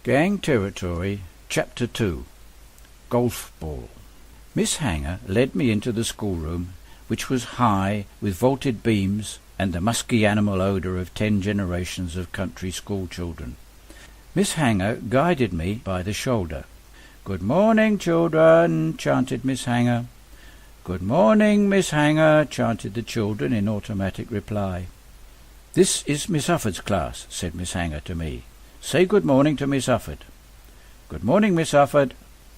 Gang Territory, Chapter 2. Golfball. Miss Hanger led me into the schoolroom, which was high, with vaulted beams and the musky animal odour of 10 generations of country school children. Miss Hanger guided me by the shoulder. "Good morning, children," chanted Miss Hanger. "Good morning, Miss Hanger," chanted the children in automatic reply. "This is Miss Ufford's class," said Miss Hanger to me. "Say good morning to Miss Ufford." "Good morning, Miss Ufford."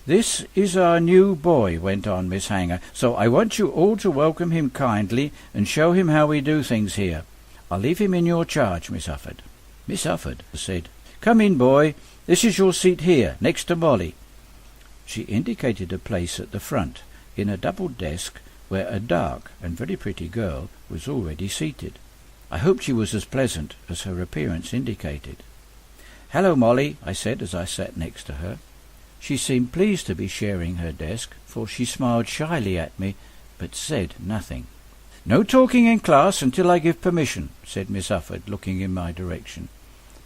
"This is our new boy," went on Miss Hanger, "so I want you all to welcome him kindly and show him how we do things here. I'll leave him in your charge, Miss Ufford." Miss Ufford said, "Come in, boy. This is your seat here, next to Molly." She indicated a place at the front, in a double desk, where a dark and very pretty girl was already seated. I hoped she was as pleasant as her appearance indicated. "Hello, Molly," I said as I sat next to her. She seemed pleased to be sharing her desk, for she smiled shyly at me, but said nothing. "No talking in class until I give permission," said Miss Ufford, looking in my direction.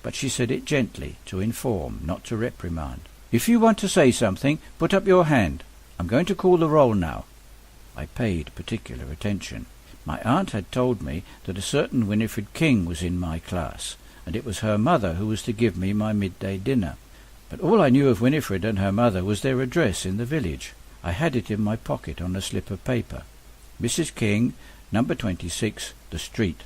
But she said it gently, to inform, not to reprimand. "If you want to say something, put up your hand. I'm going to call the roll now." I paid particular attention. My aunt had told me that a certain Winifred King was in my class, and it was her mother who was to give me my midday dinner. But all I knew of Winifred and her mother was their address in the village. I had it in my pocket on a slip of paper. "Mrs. King, number 26, the street."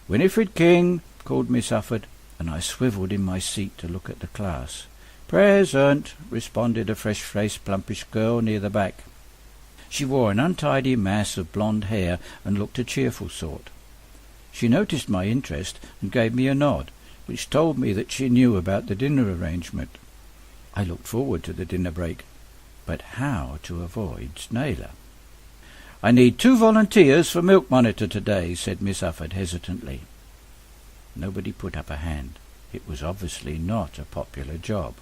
"Winifred King," called Miss Ufford, and I swivelled in my seat to look at the class. "Present," responded a fresh-faced, plumpish girl near the back. She wore an untidy mass of blonde hair and looked a cheerful sort. She noticed my interest and gave me a nod, which told me that she knew about the dinner arrangement. I looked forward to the dinner break, but how to avoid Snailer? "I need 2 volunteers for milk monitor today," said Miss Ufford hesitantly. Nobody put up a hand. It was obviously not a popular job.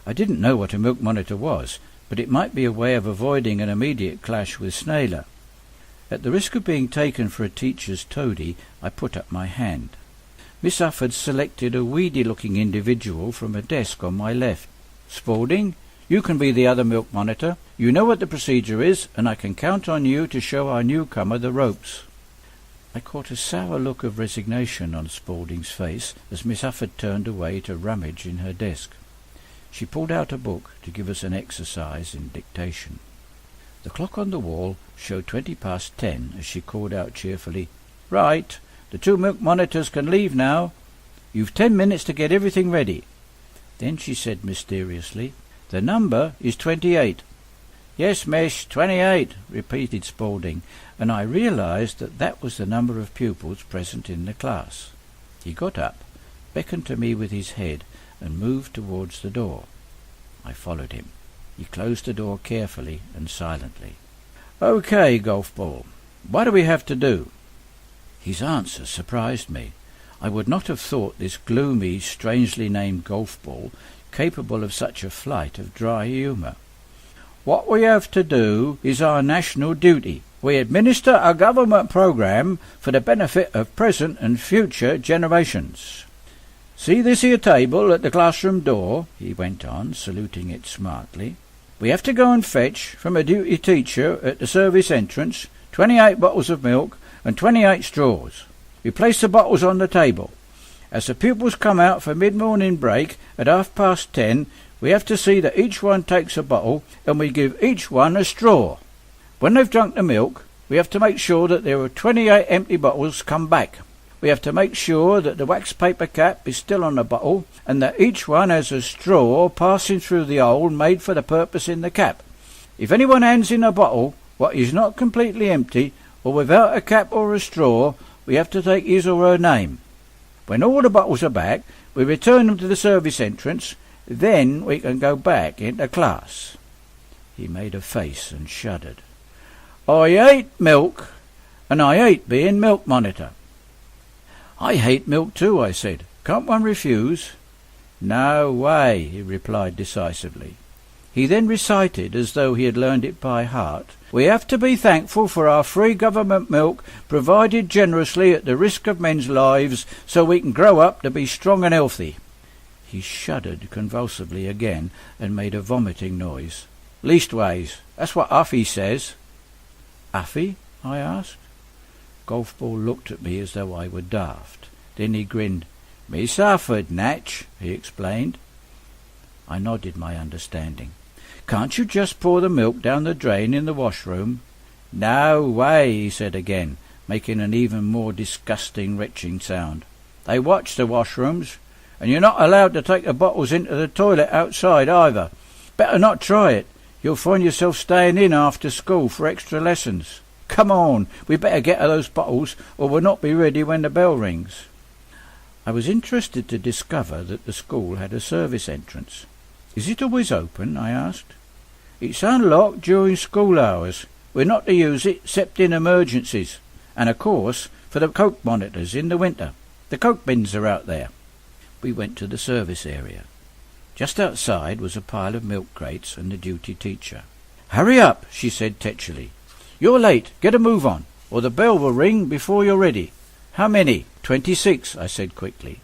I didn't know what a milk monitor was, but it might be a way of avoiding an immediate clash with Snailer. At the risk of being taken for a teacher's toady, I put up my hand. Miss Ufford selected a weedy-looking individual from a desk on my left. "Spaulding, you can be the other milk monitor. You know what the procedure is, and I can count on you to show our newcomer the ropes." I caught a sour look of resignation on Spaulding's face as Miss Ufford turned away to rummage in her desk. She pulled out a book to give us an exercise in dictation. The clock on the wall showed 20 past 10 as she called out cheerfully, "Right, the 2 milk monitors can leave now. You've 10 minutes to get everything ready." Then she said mysteriously, "The number is 28. "Yes, miss, 28, repeated Spaulding, and I realized that that was the number of pupils present in the class. He got up, beckoned to me with his head, and moved towards the door. I followed him. He closed the door carefully and silently. "Okay, Golfball, what do we have to do?" His answer surprised me. I would not have thought this gloomy, strangely named Golfball capable of such a flight of dry humour. "What we have to do is our national duty. We administer a government programme for the benefit of present and future generations. See this here table at the classroom door," he went on, saluting it smartly. "We have to go and fetch, from a duty teacher at the service entrance, 28 bottles of milk and 28 straws. We place the bottles on the table. As the pupils come out for mid-morning break at 10:30, we have to see that each one takes a bottle, and we give each one a straw. When they've drunk the milk, we have to make sure that there are 28 empty bottles come back. We have to make sure that the wax paper cap is still on the bottle, and that each one has a straw passing through the hole made for the purpose in the cap. If anyone hands in a bottle what is not completely empty, or without a cap or a straw, we have to take his or her name. When all the bottles are back, we return them to the service entrance. Then we can go back into class." He made a face and shuddered. "I hate milk, and I hate being milk monitor." "I hate milk too," I said. "Can't one refuse?" "No way," he replied decisively. He then recited, as though he had learned it by heart, "We have to be thankful for our free government milk, provided generously at the risk of men's lives, so we can grow up to be strong and healthy." He shuddered convulsively again and made a vomiting noise. "Leastways, that's what Uffy says." "Uffy?" I asked. Golfball looked at me as though I were daft. Then he grinned. "Miss Ufford, Natch," he explained. I nodded my understanding. "Can't you just pour the milk down the drain in the washroom?" "No way," he said again, making an even more disgusting retching sound. "They watch the washrooms, and you're not allowed to take the bottles into the toilet outside either. Better not try it. You'll find yourself staying in after school for extra lessons. Come on, we better get her those bottles, or we'll not be ready when the bell rings." I was interested to discover that the school had a service entrance. "Is it always open?" I asked. "It's unlocked during school hours. We're not to use it except in emergencies, and of course for the coke monitors in the winter. The coke bins are out there." We went to the service area. Just outside was a pile of milk crates and the duty teacher. "Hurry up," she said tetchily. "You're late. Get a move on, or the bell will ring before you're ready." "How many?" 26, I said quickly.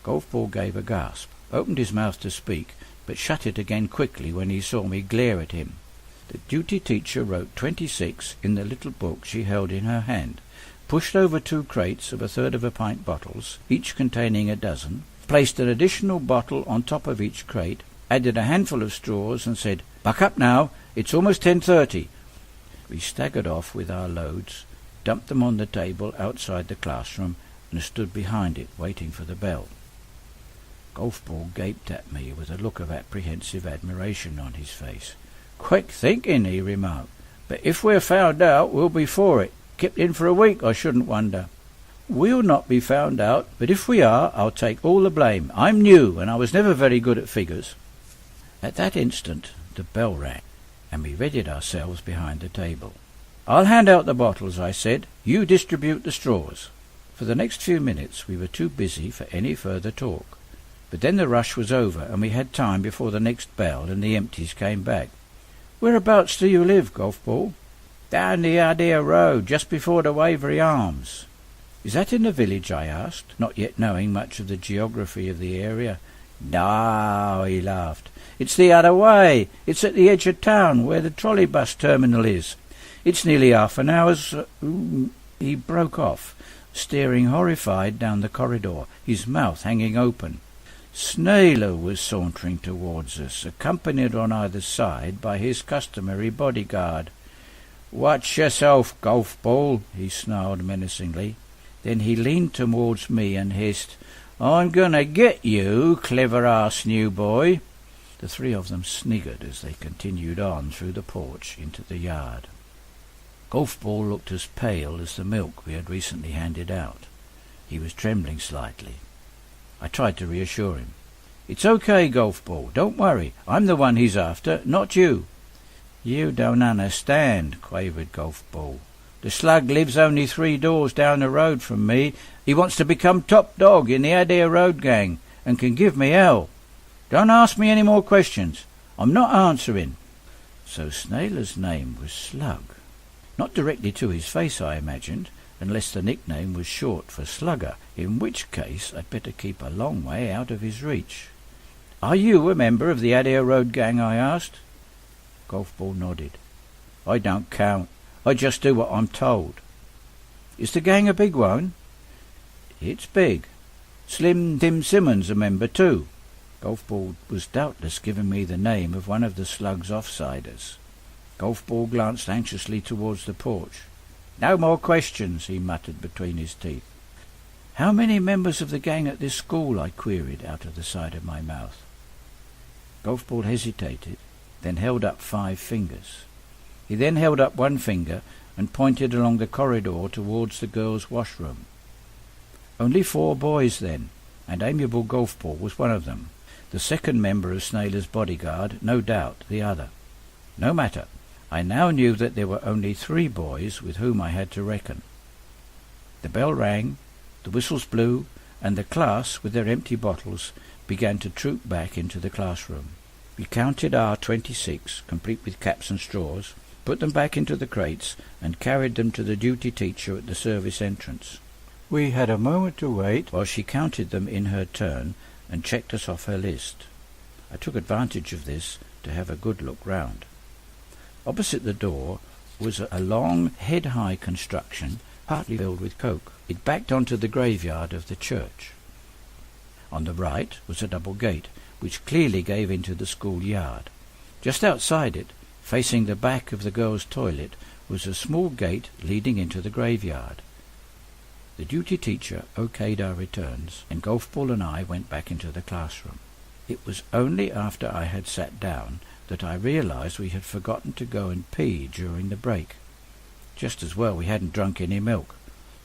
Golfball gave a gasp, opened his mouth to speak, but shut it again quickly when he saw me glare at him. The duty teacher wrote 26 in the little book she held in her hand, pushed over 2 crates of 1/3 of a pint bottles, each containing a dozen, placed an additional bottle on top of each crate, added a handful of straws, and said, "Buck up now, it's almost 10:30. We staggered off with our loads, dumped them on the table outside the classroom, and stood behind it waiting for the bell. Golfball gaped at me with a look of apprehensive admiration on his face. "Quick thinking," he remarked. "But if we're found out, we'll be for it. Kept in for a week, I shouldn't wonder." "We'll not be found out, but if we are, I'll take all the blame. I'm new, and I was never very good at figures." At that instant the bell rang, and we readied ourselves behind the table. "I'll hand out the bottles," I said. "You distribute the straws." For the next few minutes we were too busy for any further talk. But then the rush was over, and we had time before the next bell and the empties came back. "Whereabouts do you live, Golfball?" "Down the Adair Road, just before the Waverley Arms." "Is that in the village?" I asked, not yet knowing much of the geography of the area. "No," he laughed. "It's the other way. It's at the edge of town, where the trolley bus terminal is. It's nearly half an hour's—" He broke off, staring horrified down the corridor, his mouth hanging open. Snailer was sauntering towards us, accompanied on either side by his customary bodyguard. "Watch yourself, Golfball," he snarled menacingly. Then he leaned towards me and hissed, "I'm gonna get you, clever-ass new boy." The 3 of them sniggered as they continued on through the porch into the yard. Golfball looked as pale as the milk we had recently handed out. He was trembling slightly. I tried to reassure him. "It's okay, Golfball. Don't worry. I'm the one he's after, not you." "You don't understand," quavered Golfball. "The slug lives only 3 doors down the road from me. He wants to become top dog in the Adair Road gang, and can give me hell. Don't ask me any more questions. I'm not answering." So Snailer's name was Slug. Not directly to his face, I imagined, unless the nickname was short for Slugger, in which case I'd better keep a long way out of his reach. "Are you a member of the Adair Road gang?" I asked. Golfball nodded. "I don't count. I just do what I'm told." "Is the gang a big one?" "It's big. Slim Tim Simmons a member too." Golfball was doubtless giving me the name of one of the Slug's offsiders. Golfball glanced anxiously towards the porch. "No more questions," he muttered between his teeth. "How many members of the gang at this school?" I queried out of the side of my mouth. Golfball hesitated, then held up 5 fingers. He then held up 1 finger and pointed along the corridor towards the girls' washroom. "Only 4 boys then, and amiable Golfball was one of them. The second member of Snailer's bodyguard, no doubt the other. No matter. I now knew that there were only 3 boys with whom I had to reckon. The bell rang, the whistles blew, and the class, with their empty bottles, began to troop back into the classroom. We counted our 26, complete with caps and straws, put them back into the crates, and carried them to the duty teacher at the service entrance. We had a moment to wait while she counted them in her turn, and checked us off her list. I took advantage of this to have a good look round. Opposite the door was a long, head-high construction, partly filled with coke. It backed onto the graveyard of the church. On the right was a double gate, which clearly gave into the school yard. Just outside it, facing the back of the girls' toilet, was a small gate leading into the graveyard. The duty teacher okayed our returns, and Golfball and I went back into the classroom. It was only after I had sat down that I realized we had forgotten to go and pee during the break. Just as well we hadn't drunk any milk,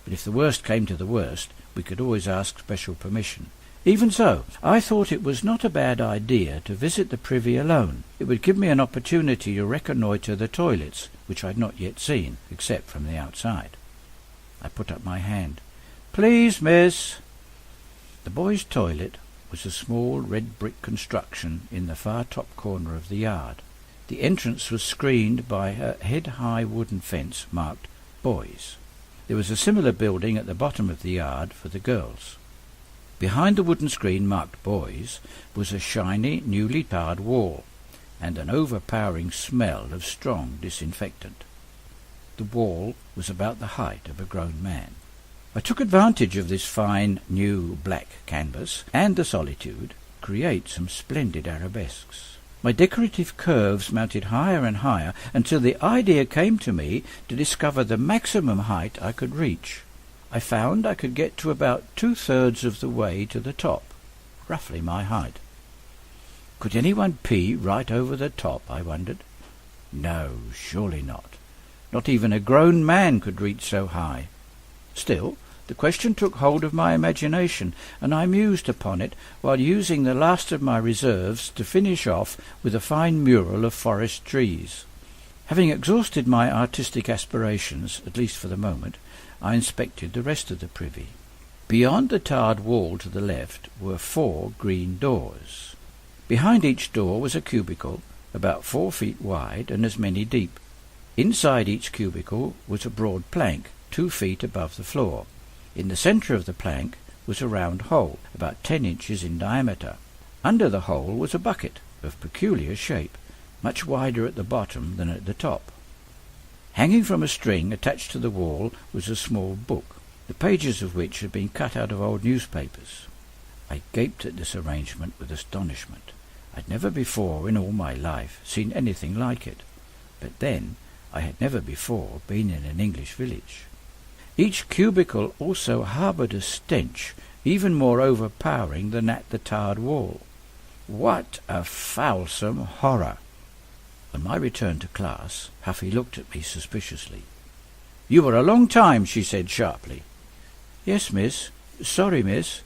but if the worst came to the worst, we could always ask special permission. Even so, I thought it was not a bad idea to visit the privy alone. It would give me an opportunity to reconnoitre the toilets, which I'd not yet seen, except from the outside. I put up my hand. "Please, miss." The boys' toilet was a small red brick construction in the far top corner of the yard. The entrance was screened by a head-high wooden fence marked "Boys." There was a similar building at the bottom of the yard for the girls. Behind the wooden screen marked "Boys" was a shiny, newly tarred wall, and an overpowering smell of strong disinfectant. The wall was about the height of a grown man. I took advantage of this fine, new black canvas and the solitude to create some splendid arabesques. My decorative curves mounted higher and higher until the idea came to me to discover the maximum height I could reach. I found I could get to about 2/3 of the way to the top, roughly my height. Could anyone pee right over the top, I wondered? No, surely not. Not even a grown man could reach so high. Still, the question took hold of my imagination, and I mused upon it while using the last of my reserves to finish off with a fine mural of forest trees. Having exhausted my artistic aspirations, at least for the moment, I inspected the rest of the privy. Beyond the tarred wall to the left were 4 green doors. Behind each door was a cubicle, about 4 feet wide and as many deep. Inside each cubicle was a broad plank, 2 feet above the floor. In the centre of the plank was a round hole, about 10 inches in diameter. Under the hole was a bucket of peculiar shape, much wider at the bottom than at the top. Hanging from a string attached to the wall was a small book, the pages of which had been cut out of old newspapers. I gaped at this arrangement with astonishment. I'd never before in all my life seen anything like it. But then I had never before been in an English village. Each cubicle also harboured a stench even more overpowering than at the tarred wall. What a foulsome horror! On my return to class, Huffy looked at me suspiciously. "You were a long time," she said sharply. "Yes, miss. Sorry, miss."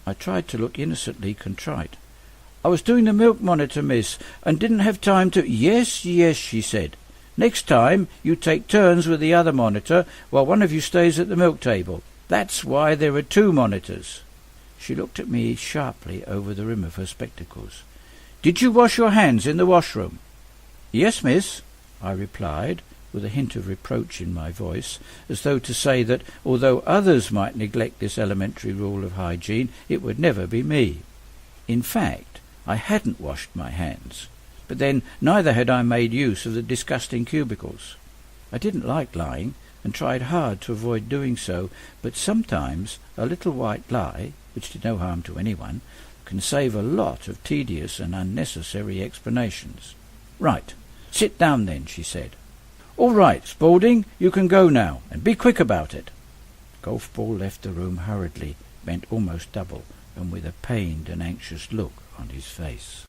I tried to look innocently contrite. "I was doing the milk monitor, miss, and didn't have time to—" "Yes, yes," she said. "Next time you take turns with the other monitor while one of you stays at the milk table. That's why there are 2 monitors." She looked at me sharply over the rim of her spectacles. "Did you wash your hands in the washroom?" "Yes, miss," I replied, with a hint of reproach in my voice, as though to say that although others might neglect this elementary rule of hygiene, it would never be me. In fact, I hadn't washed my hands, but then neither had I made use of the disgusting cubicles. I didn't like lying, and tried hard to avoid doing so, but sometimes a little white lie, which did no harm to anyone, can save a lot of tedious and unnecessary explanations. "Right. Sit down then," she said. "All right, Spaulding, you can go now, and be quick about it." Golfball left the room hurriedly, bent almost double, and with a pained and anxious look on his face.